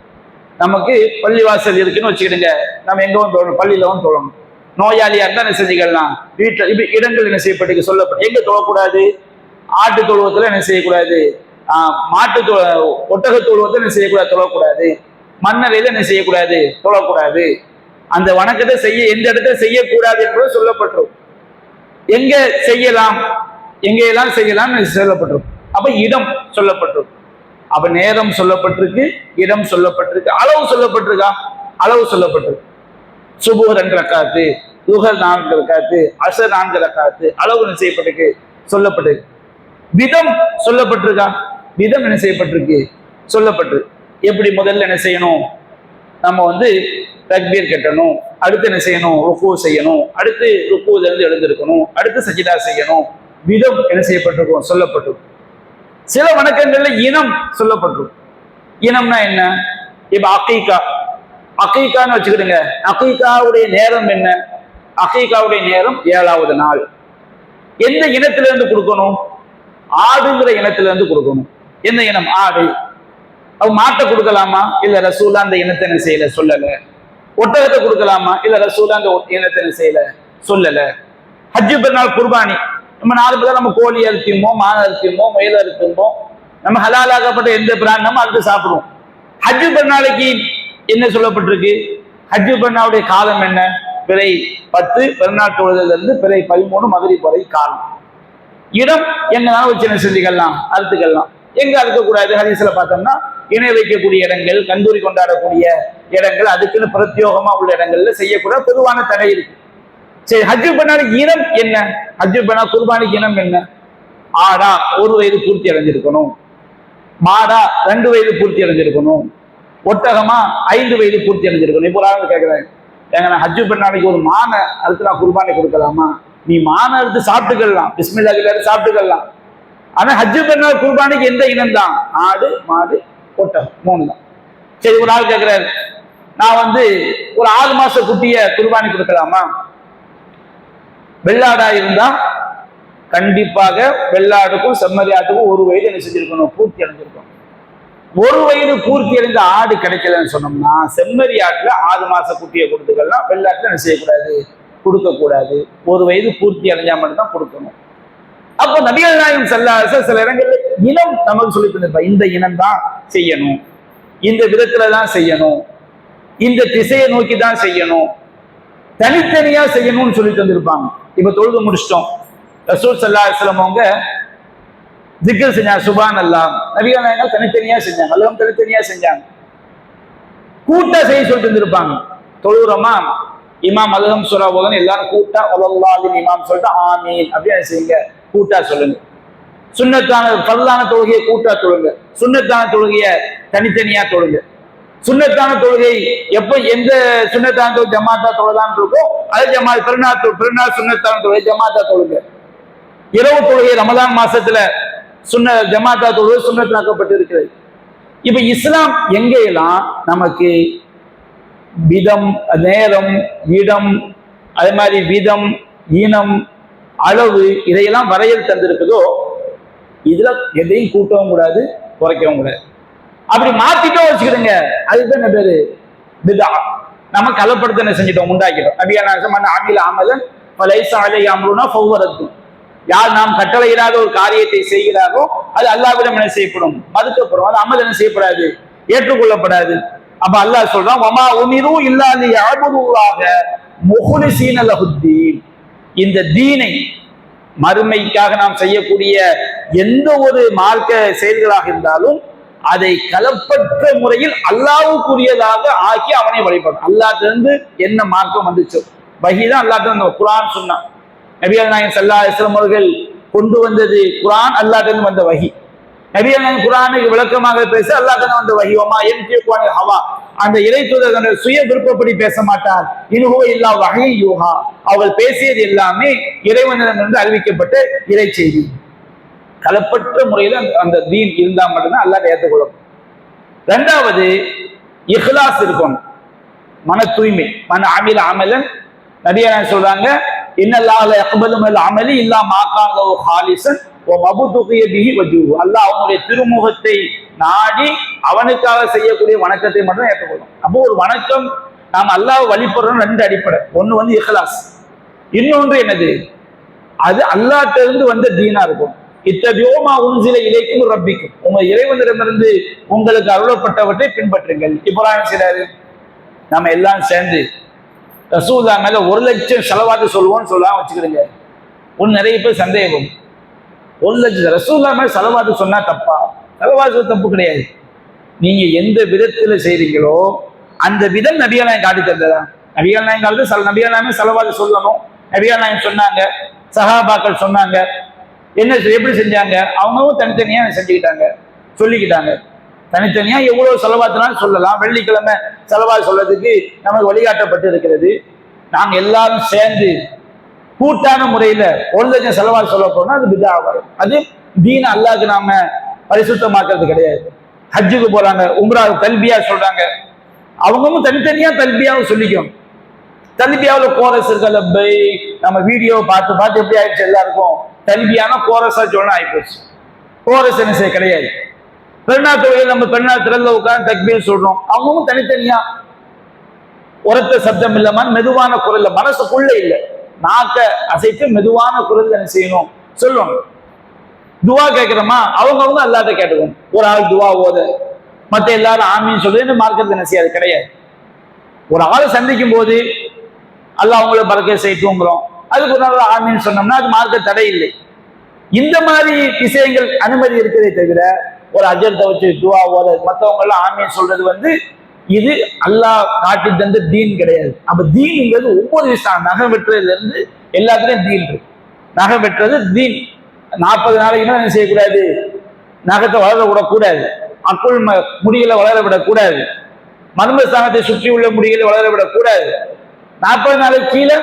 நமக்கு பள்ளிவாசல் இருக்குன்னு வச்சுக்கிடுங்க, நம்ம எங்க தொழணும்? பள்ளியில தொழணும். நோயாளியா இருந்தா என்ன செஞ்சுக்கலாம்? வீட்டுல இப்ப இடங்கள் என்ன செய்யப்பட்டிருக்கு, சொல்லப்பட்டு. எங்க தொழக்கூடாது? ஆட்டு தொழுவத்துல என்ன செய்யக்கூடாது? மாட்டு ஒட்டக தொழுவத்துல என்ன செய்யக்கூடாது? தொழக்கூடாது. மண்ணறையில என்ன செய்யக்கூடாது? தொழக்கூடாது. அந்த வணக்கத்தை எந்த இடத்துல செய்யக்கூடாது என்பது சொல்லப்பட்டிருக்கும். எங்க செய்யலாம், எங்க எல்லாம் செய்யலாம் சொல்லப்பட்டிருக்கும். அப்ப இடம் சொல்லப்பட்டிருக்கும். அப்ப நேரம் சொல்லப்பட்டிருக்கு, இடம் சொல்லப்பட்டிருக்கு, அளவு சொல்லப்பட்டிருக்கா? அளவு சொல்லப்பட்டிருக்கு. சுபுஹ் 2 ரக்காத்து, லுஹர் 4 ரக்காத்து, அஸர் 4 ரக்காத்து, அளவு என்ன செய்யப்பட்டிருக்கு? சொல்லப்பட்டிருக்கு. விதம் சொல்லப்பட்டிருக்கா? விதம் என்ன செய்யப்பட்டிருக்கு? சொல்லப்பட்டிருக்கு. எப்படி? முதல்ல என்ன செய்யணும்? நம்ம தக்பீர் கட்டணும், அடுத்து என்ன செய்யணும்? ருக்கு செய்யணும், அடுத்து ருக்குல இருந்து எழுந்திருக்கணும், அடுத்து சஜிதா செய்யணும். விதம் என்ன செய்யப்பட்டிருக்கும்? சொல்லப்பட்டிருக்கும். சில வணக்கங்கள்ல இனம் சொல்லப்பட்டிருக்கும். இனம்னா என்ன? இப்ப அகீகான்னு வச்சுக்கிடுங்க. அகீகாவுடைய நேரம் என்ன? அகீகாவுடைய நேரம் 7வது நாள். எந்த இனத்துல இருந்து கொடுக்கணும்? ஆடுங்கிற இனத்துல இருந்து கொடுக்கணும். என்ன இனம்? ஆடு. அவ மாட்டை கொடுக்கலாமா? இல்ல ரசூலா அந்த இனத்தை என்ன செய்யல, சொல்லல. ஒட்டகத்தை கொடுக்கலாமா? இல்ல ரசூலா அந்த இனத்தை என்ன செய்யல, சொல்லல. ஹஜ்ஜு பெருநாள் குர்பானி நம்ம 4 பேர் நம்ம கோழி அறுத்திமோ, மான அறுத்திமோ, முயல் அறுத்திமோ, நம்ம ஹலாலாகப்பட்ட எந்த பிராண்டமோ அதுக்கு சாப்பிடுவோம். ஹஜ்ஜு பெருநாளைக்கு என்ன சொல்லப்பட்டிருக்கு? ஹஜ்ஜு பெருநாளுடைய காலம் என்ன? பிறை 10 பெருநாள் தொழுதிலிருந்து பிறை 13 மகரிப் வரை காலம். இடம் எங்கனாலும் வச்சு என்ன செஞ்சுக்கலாம், அறுத்துக்கலாம். எங்க அறுக்கக்கூடாது? ஹதீஸ்ல பார்த்தோம்னா இணை வைக்கக்கூடிய இடங்கள், கந்தூரி கொண்டாடக்கூடிய இடங்கள், அதுக்குன்னு பிரத்யோகமா உள்ள இடங்கள்ல செய்யக்கூடாது, பொதுவான தடை இருக்கு. சரி, ஹஜ்ஜு பெருநாளுக்கு இனம் என்ன? ஹஜ்ஜு பெருநாள் குர்பானிக்கு இனம் என்ன? ஆடா 1 வயது பூர்த்தி அடைஞ்சிருக்கணும், மாடா 2 வயது பூர்த்தி அடைஞ்சிருக்கணும், ஒட்டகமா 5 வயது பூர்த்தி அடைஞ்சிருக்கணும். இப்போ ஒரு கேட்கிறேன், ஏங்க நான் ஹஜ்ஜு பெருநாளைக்கு ஒரு மான அறுத்து நான் குர்பானி கொடுக்கலாமா? நீ மான அறுத்து சாப்பிட்டுக்கலாம், பிஸ்மில்லாஹ் சாப்பிட்டுக்கலாம். ஆனா ஹஜ்ஜு பெருநாள் குர்பானிக்கு எந்த இனம் தான்? ஆடு, மாடு, ஒட்டகம் 3 தான். சரி, ஒரு ஆள் கேட்கிறாரு, நான் ஒரு 6 மாச குட்டிய குர்பானி கொடுக்கலாமா? வெள்ளாடா இருந்தா கண்டிப்பாக வெள்ளாடுக்கும் செம்மறியாட்டுக்கும் 1 வயது என்ன செஞ்சிருக்கணும், பூர்த்தி அடைஞ்சிருக்கணும். 1 வயது பூர்த்தி அடைந்த ஆடு கிடைக்கலன்னு சொன்னோம்னா செம்மறியாட்டுல 6 மாச குட்டியை கொடுத்துக்கலாம், வெள்ளாட்டுல என்ன செய்யக்கூடாது, கொடுக்க கூடாது. 1 வயது பூர்த்தி அடைஞ்சா மட்டும்தான் கொடுக்கணும். அப்போ நபிகள் நாயகம் ஸல்லல்லாஹு அலைஹி வஸல்லம் சில இடங்கள்ல இனம் நமக்கு சொல்லி தந்திருப்பா, இந்த இனம் தான் செய்யணும், இந்த விதத்துல தான் செய்யணும், இந்த திசையை நோக்கி தான் செய்யணும், தனித்தனியா செய்யணும்னு சொல்லி தந்திருப்பாங்க. இப்ப தொழுது முடிச்சிட்டோம், ரசூல் ஸல்லல்லாஹு அலைஹி வஸல்லம் அவங்க திக்ர் செஞ்சாங்க, சுப்ஹானல்லாஹ். நபிகள் நாயகம் தனித்தனியா செஞ்சாங்க, அல்லாஹ் தனித்தனியா செஞ்சாங்க. கூட்டா செய்ய சொல்லி தந்திருப்பாங்க. தொழுகிறோமா, இமாம் அல்ஹம் சூரா ஓதுங்க, எல்லாரும் கூட்டா வல்லல்லாஹின் இமாம் சொல்லிட்டு ஆமீன் அப்படியே செய்யுங்க, கூட்டா சொல்லுங்க. சுன்னத்தான ஃபர்லான தொழுகையை கூட்டா தொழுங்க, சுன்னத்தான தொழுகையை தனித்தனியா தொழுங்க. சுன்னத்தான தொழுகை எப்ப எந்த சுன்னத்தான தொழுகை ஜமாத்தா தொழலான்னு இருக்கோ அது ஜமாத் பெருநாள் சுன்னத்தான தொழுகை ஜமாத்தா தொழுங்க. இரவு தொழுகை ரமலான் மாசத்துல ஜமாத்தா தொழுகை சுன்னத்தாக்கப்பட்டு இருக்கிறது. இப்ப இஸ்லாம் எங்கெல்லாம் நமக்கு விதம், நேரம், இடம், அதே மாதிரி விதம், இனம், அளவு இதையெல்லாம் வரையல் தந்திருக்குதோ இதுல எதையும் கூட்டவும் கூடாது, குறைக்கவும் கூடாது. அப்படி மாத்திட்டோம் வச்சுக்கிடுங்க, அதுதான் என்ன பேரு, பிதா. நம்ம கலப்படுத்த என்ன செஞ்சிட்டோம், உண்டாக்கிட்டோம். யார் நாம் கட்டளையிடாத ஒரு காரியத்தை செய்கிறாரோ அது அல்லாஹ்விடம் என்ன செய்யப்படும், மறுக்கப்படும். அது அமல் என்ன செய்யப்படாது, ஏற்றுக்கொள்ளப்படாது. அப்ப அல்லாஹ் சொல்றான், வமா உமிரு இல்லா லியஅபுதுல்லாஹ முஹ்லிஸீன லஹுத்தீன். இந்த தீனை, மறுமைக்காக நாம் செய்யக்கூடிய எந்த ஒரு மார்க்க செயல்களாக இருந்தாலும் அதை கலப்பற்ற முறையில் அல்லாஹ்வுக்குரியதாக ஆக்கி அவனை வழிபடும். அல்லாஹ்விலிருந்து என்ன மார்க்கம் வந்துச்சு, வஹீதான் அல்லாஹ்விலிருந்து. குர்ஆன் சொன்னான், நபிகள் நாயகம் ஸல்லல்லாஹு அலைஹி வஸல்லம் அவர்கள் கொண்டு வந்தது குர்ஆன், அல்லாஹ்விலிருந்து வந்த வஹி. நபிகள் நாயகம் குர்ஆனுக்கு விளக்கமாக பேச அல்லாஹ்விலிருந்து வந்த வஹி. வமா யன்திகு அனில் ஹவா, அந்த இறை தூதர் சுய விருப்பப்படி பேச மாட்டார். இன்ஹுவ இல்லா வஹீ யூஹா, அவர்கள் பேசியது எல்லாமே இறைவனிடமிருந்து அறிவிக்கப்பட்ட இறை செய்தி. கலப்பற்ற முறையில் அந்த தீன் இருந்தா மட்டும்தான் அல்லாஹ் ஏற்றுக்கொள்ளும். 2வது இஹ்லாஸ் இருக்கணும், மன தூய்மை. மன அமில அமலன், நபிகள் சொல்றாங்க, இன்னல்லாஹ் லா யக்பலு மினல் அமலி இல்லா மா கான லஹு ஹாலிஸன் வ மபதுகிய பிஹி வஜ்ஹு. அல்லாஹ் அவனுடைய திருமுகத்தை நாடி அவனுக்காக செய்யக்கூடிய வணக்கத்தை மட்டும் ஏற்றுக்கொள்ளும். அப்போ ஒரு வணக்கம் நாம் அல்லாஹ் வழிபடுறோம் 2 அடிப்படை. ஒண்ணு இஹ்லாஸ், இன்னொன்று என்னது, அது அல்லாஹ்ட்ட இருந்து வந்த தீனா இருக்கும். இத்தபியோமா உன்சில இலைக்கும் ரப்பிக்கும், உங்க இறைவனிடமிருந்து உங்களுக்கு அருளப்பட்டவற்றை பின்பற்றுங்கள். இப்ராஹிம் செய்றாரு, நம்ம எல்லாம் சேர்ந்து ரசூலுல்லாஹ் மேல 1 லட்சம் ஸலவாத் சொல்லுவோம்னு சொல்லலாம் வச்சுக்கிடுங்க. நிறைய பேர் சந்தேகம், 1 லட்சம் ரசூலுல்லாஹ் மேல ஸலவாத் சொன்னா தப்பா? ஸலவாத் தப்பு கிடையாது. நீங்க எந்த விதத்துல செய்றீங்களோ அந்த விதம் நபிகள் நாயகம் காட்டி தந்ததா? நபிகள் நாயகம் காலத்து நபிகள் நாயகம் ஸலவாத் சொல்லணும். நபிகள் நாயகம் சொன்னாங்க, சஹாபாக்கள் சொன்னாங்க. என்ன எப்படி செஞ்சாங்க? அவங்களும் தனித்தனியா செஞ்சுக்கிட்டாங்க, சொல்லிக்கிட்டாங்க. தனித்தனியா எவ்வளவு ஸலவாத்னாலும் சொல்லலாம். வெள்ளிக்கிழமை ஸலவாத் சொல்றதுக்கு நமக்கு வழிகாட்டப்பட்டு இருக்கிறது. நாங்க எல்லாரும் சேர்ந்து கூட்டான முறையில 1 லட்சம் ஸலவாத் சொல்ல போனா அது பிதா வரும். அது தீன அல்லாஹ்க்கு நாம பரிசுத்தமாக்குறது கிடையாது. ஹஜ்ஜுக்கு போறாங்க, உம்ரா தல்பியா சொல்றாங்க, அவங்களும் தனித்தனியா தல்பியாவும் சொல்லிக்கணும். தல்பியாவில் கோரஸ் இருக்கல, நம்ம வீடியோ பார்த்து பார்த்து எப்படி ஆயிடுச்சு எல்லாருக்கும், தல்பியான கோரஸா சொல்லணும் ஆயிப்போச்சு. கோரஸ் என்ன செய்ய கிடையாது. பெருநாள் தொழில் நம்ம பெருநாள் திறல்ல உட்கார்ந்து தக்பீர் சொல்றோம், அவங்களும் தனித்தனியா உரத்த சப்தம் இல்லாம மெதுவான குரல்ல, மனசுக்குள்ள இல்லை, நாக்க அசைத்து மெதுவான குரல் என்ன செய்யணும் சொல்லணும். துவா கேட்கிறோமா, அவங்கவுங்க அல்லாத கேட்டுக்கணும். ஒரு ஆள் துவா ஓத மற்ற எல்லாரும் ஆமின்னு சொல்லி மார்க்கத்தை என்ன செய்யாது கிடையாது. ஒரு ஆளை சந்திக்கும் போது அல்லாஹ் அவங்கள பறக்க செய்யட்டுங்கிறோம், அதுக்கு ஒரு நாள் ஆமின்னு சொன்னோம்னா அது மார்க்க தடை இல்லை. இந்த மாதிரி விஷயங்கள் அனுமதி இருக்கிறதே தவிர ஒரு அஜர்த்தை வச்சு துவா ஓத மற்றவங்க எல்லாம் ஆமின்னு சொல்றது இது அல்லாஹ் காட்டி தந்த தீன் கிடையாது. அப்ப தீன்ங்கிறது ஒவ்வொரு விஷயம், நகை வெட்டுறதுல இருந்து எல்லாத்துலயும் தீன் இருக்கு. நகை வெட்டுறது தீன். 40 நாளைக்கு என்ன செய்யக்கூடாது, நகத்தை வளர விடக்கூடாது, அக்குள் முடிகளை வளர விடக்கூடாது, மர்மஸ்தானத்தை சுற்றி உள்ள முடிகளை வளர விடக்கூடாது. 40 நாளைக்கு கீழே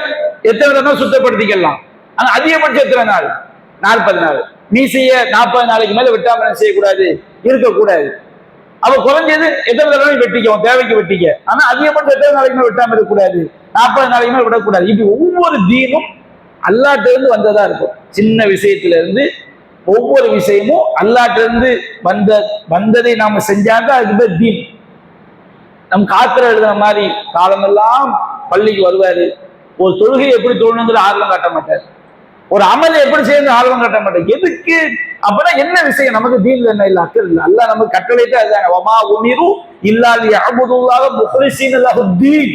எத்தனை தடவை சுத்தப்படுத்திக்கலாம். ஆனா அதிகபட்சம் எத்தனை நாள், 40 நாள். மீசைய 40 நாளைக்கு மேல வெட்டாம செய்யக்கூடாது, இருக்கக்கூடாது. அவ குறைஞ்சது எத்தனை தடவை வெட்டிக்கும், தேவைக்கு வெட்டிக்க. ஆனா அதிகபட்சம் எத்தனை நாளைக்கு மேல வெட்டாம இருக்கக்கூடாது, 40 நாளைக்கு மேல விடக்கூடாது. இப்படி ஒவ்வொரு தீனும் அல்லாட்ட இருந்து வந்ததா இருக்கும். சின்ன விஷயத்துல இருந்து ஒவ்வொரு விஷயமும் அல்லாட்ட இருந்து வந்ததை நாம செஞ்சாதான் அதுக்கு பேர் தீன். நம் காத்திர எழுதுன மாதிரி காலமெல்லாம் பள்ளிக்கு வருவாரு, ஒரு தொழுகை எப்படி தொழணுங்கிற ஆர்வம் காட்ட மாட்டார், ஒரு அமலை எப்படி செய்யணும் ஆர்வம் காட்ட மாட்டார். எதுக்கு அப்படின்னா என்ன விஷயம், நமக்கு தீன்ல என்ன இல்லை, அக்கறை இல்லை. அல்லாஹ் நமக்கு கட்டளைட்டு அதுதாங்க, வமா உமிரு இல்லா லியஅபுதுல்லாஹ முக்லிஸீன லஹு தீன்.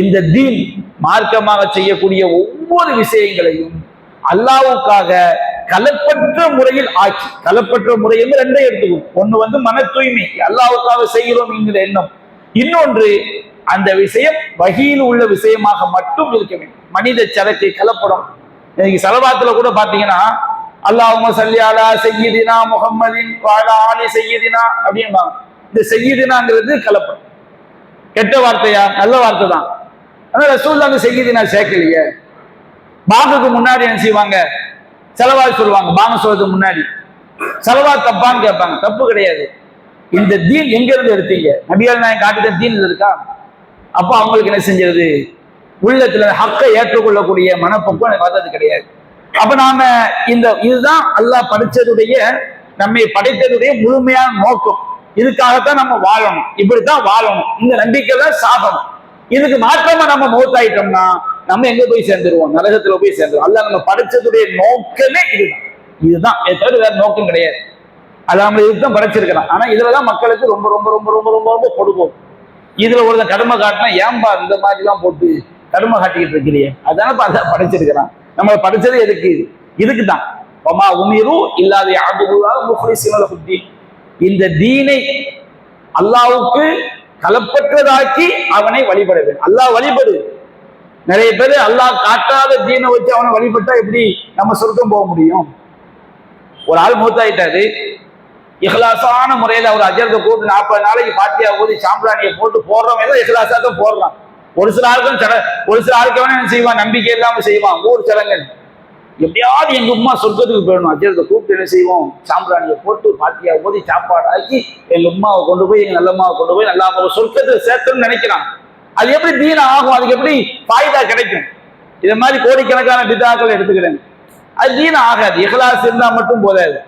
இந்த தீன் மார்க்கமாக செய்யக்கூடிய ஒவ்வொரு விஷயங்களையும் அல்லாஹ்வுக்காக கலப்பற்ற முறையில் ஆக்கி, கலப்பற்ற முறை என்று ரெண்டே எடுத்துக்கும். ஒண்ணு மன தூய்மை, அல்லாஹ்வுக்காக செய்கிறோம் என்கிற எண்ணம். இன்னொன்று அந்த விஷயம் வஹீயில் உள்ள விஷயமாக மட்டும் இருக்க வேண்டும். மனித சரக்கை கலப்படம். இன்னைக்கு ஸலவாத்துல கூட பாத்தீங்கன்னா அல்லாஹும்ம ஸல்லி அலா சய்யிதினா முஹம்மதின் வ அலா ஆலி சய்யிதினா அப்படின்பாங்க. இந்த சய்யிதினாங்கிறது கலப்படம். கெட்ட வார்த்தையா, நல்ல வார்த்தை தான். ஆனா ரசூலுல்லாஹ் அந்த சய்யிதினா சேர்க்கலையே. பாங்குக்கு முன்னாடி என்ன செய்வாங்க, ஸலவாத் சொல்லுவாங்க. பாங்க சொல்றதுக்கு முன்னாடி ஸலவாத் தப்பான்னு கேட்பாங்க. தப்பு கிடையாது. இந்த தீன் எங்க இருந்து எடுத்தீங்க, நபிகள் நாயகம் காட்டுற தீன் இருக்கா? அப்போ அவங்களுக்கு என்ன செஞ்சது, உள்ளத்துல ஹக்கை ஏற்றுக்கொள்ளக்கூடிய மனப்பக்குவம் வந்தது கிடையாது. அப்ப நாம இதுதான் அல்லாஹ் படைச்சதுடைய, நம்மை படைத்ததுடைய முழுமையான நோக்கம். இதுக்காகத்தான் நம்ம வாழணும், இப்படித்தான் வாழணும், இந்த நம்பிக்கை தான் சாகணும். இதுக்கு மாற்றமா நம்ம மௌத்தாயிட்டோம்னா நம்ம எங்க போய் சேர்ந்துருவோம், நரகத்துல போய் சேர்ந்துருவோம். அல்லாஹ் நம்ம படைச்சதுடைய நோக்கமே இதுதான், தவிர வேற நோக்கம் கிடையாது. அது நம்ம இதுதான் படைச்சிருக்கலாம். ஆனா இதுலதான் மக்களுக்கு ரொம்ப ரொம்ப ரொம்ப ரொம்ப ரொம்ப ரொம்ப கொடுப்போம். இதுல ஒரு கடமை காட்டினா ஏன்பா இந்த மாதிரி எல்லாம் போட்டு கடமை காட்டிக்கிட்டு இருக்கிறீங்க, அதான படைச்சிருக்கிறான். நம்ம படிச்சது எதுக்கு, இதுக்குதான். வமா உமிரு இல்லாத யாதுல்லாஹ முக்லிஸீன லஹு தீன். இந்த தீனை அல்லாஹ்வுக்கு கலப்பற்றதாக்கி அவனை வழிபட வேண்டும். அல்லாஹ் வழிபடு. நிறைய பேர் அல்லாஹ் காட்டாத தீனை வச்சு அவனை வழிபட்டா எப்படி நம்ம சொர்க்கம் போக முடியும்? ஒரு ஆள் மூத்தாயிட்டாரு, இஹ்லாசான முறையில அவர் அஜர்த கூட்டு 40 நாளைக்கு பாத்தியா ஊதி சாம்பிராணியை போட்டு போடுறவங்க எல்லாம் இஹ்லாசா தான் போடுறான். ஒரு சில ஆளுக்கு என்ன செய்வான், நம்பிக்கை இல்லாம செய்வான். ஊர் சடங்கன் எப்படியாவது எங்க உமா சொர்க்கத்துக்கு போயிடணும், அஜர்த கூப்பிட்டு என்ன செய்வோம், சாம்பிராணியை போட்டு பாத்தியா ஊதி சாப்பாடு ஆக்கி எங்க உமாவை கொண்டு போய், எங்க நல்லம்மாவை கொண்டு போய் நல்லா சொர்க்கத்துக்கு சேர்த்துன்னு நினைக்கிறான். அது எப்படி தீன ஆகும், அதுக்கு எப்படி ஃபாய்தா கிடைக்கும்? இதை மாதிரி கோடிக்கணக்கான பிதாக்கள் எடுத்துக்கிறேன், அது தீன ஆகாது. இஹ்லாஸ் இருந்தா மட்டும் போதாது.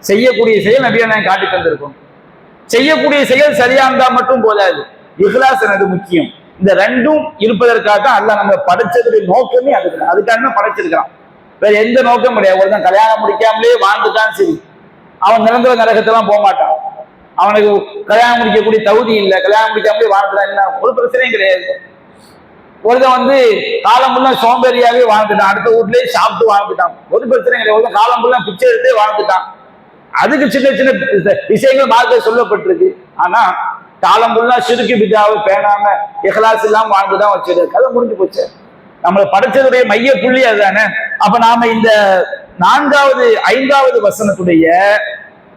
செய்யக்கூடிய செயல் நபியை நான் காட்டி தந்திருக்கோம். செய்யக்கூடிய செயல் சரியா இருந்தா மட்டும் போதாது, இஹ்லாஸ் அது முக்கியம். இந்த ரெண்டும் இருப்பதற்காக தான் அல்லாஹ் நம்ம படைச்சதுடைய நோக்கமே அதுக்காக படைச்சிருக்கான். வேற எந்த நோக்கம் கிடையாது. ஒருத்தன் கல்யாணம் முடிக்காமலே வாழ்ந்துட்டான் சரி, அவன் நிரந்தர நரகத்தெல்லாம் போக மாட்டான். அவனுக்கு கல்யாணம் முடிக்கக்கூடிய தகுதி இல்லை, கல்யாணம் முடிக்காமலே வாழ்ந்துட்டான், என்ன ஒரு பிரச்சனையும் கிடையாது. ஒருத்தன் காலம் ஃபுல்லா சோம்பேறியாவே வாழ்ந்துட்டான், அடுத்த வீட்லயே சாப்பிட்டு வாழ்ந்துட்டான், ஒரு பிரச்சனையும் கிடையாது. ஒருத்தன் காலம் ஃபுல்லா பிச்சை எடுத்தே வாழ்ந்துட்டான், அதுக்கு சின்ன சின்ன விஷயங்கள் மார்க்க சொல்லப்பட்டிருக்கு. ஆனா காலம் ஃபுல்லா சிறுக்கு பிதாவை பேணாம இஹ்லாஸ் இல்லாம வாழ்ந்துதான் வச்சிருக்கு, கதை முடிஞ்சு போச்சு. நம்மளை படைச்சதுடைய மைய புள்ளி அதுதானே. அப்ப நாம இந்த 4வது 5வது வசனத்துடைய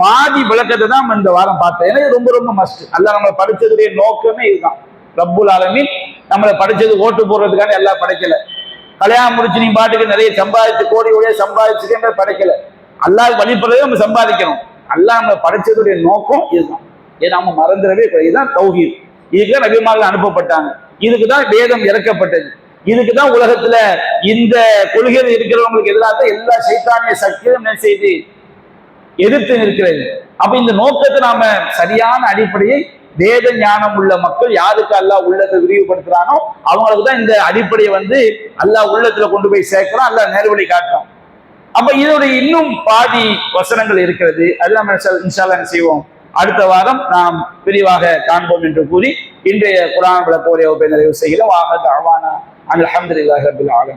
பாதி விளக்கத்தை தான் இந்த வாரம் பார்த்தேன். எனக்கு ரொம்ப ரொம்ப மஸ்ட். அல்லாஹ் நம்மளை படைச்சதுடைய நோக்கமே இதுதான். ரப்புல் ஆலமீன் நம்மளை படைச்சது ஓட்டு போடுறதுக்கான எல்லாம் படைக்கல. கல்யாணம் முடிச்சு நீ பாட்டுக்கு நிறைய சம்பாதிச்சு கோடி கோடியா சம்பாதிச்சுக்கின்ற படைக்கல. அல்லாஹ் வழிபடுறதை நம்ம சம்பாதிக்கணும். அல்லாஹ் நம்ம படைச்சதுடைய நோக்கம் இதுதான். இதை நாம மறந்துடவே கூடாது. இதுதான் தௌஹீத். இதுக்குதான் நபிமார்கள் அனுப்பப்பட்டாங்க. இதுக்குதான் வேதம் இறக்கப்பட்டது. இதுக்குதான் உலகத்துல இந்த கொள்கையில் இருக்கிறவங்களுக்கு எதிராக எல்லா சைத்தானிய சக்தியும் என்ன செய்து எதிர்த்து நிற்கிறது. அப்ப இந்த நோக்கத்தை நாம சரியான அடிப்படையை வேத ஞானம் உள்ள மக்கள் யாருக்கு அல்லாஹ் உள்ளத்தை விரிவுபடுத்துறானோ அவங்களுக்கு தான் இந்த அடிப்படையை அல்லாஹ் உள்ளத்துல கொண்டு போய் சேர்க்கிறான், அல்லாஹ் நேர்வழி காட்டுறான். அப்ப இதோடைய இன்னும் பாதி வசனங்கள் இருக்கிறது. அது நம்ம இன்ஷா அல்லாஹ் செய்வோம். அடுத்த வாரம் நாம் விரிவாக காண்போம் என்று கூறி இன்றைய குர்ஆன் விளக்க உரையை நிறைவு செய்கிறோம். அல்ஹம்துலில்லாஹி ரப்பில் ஆலமீன்.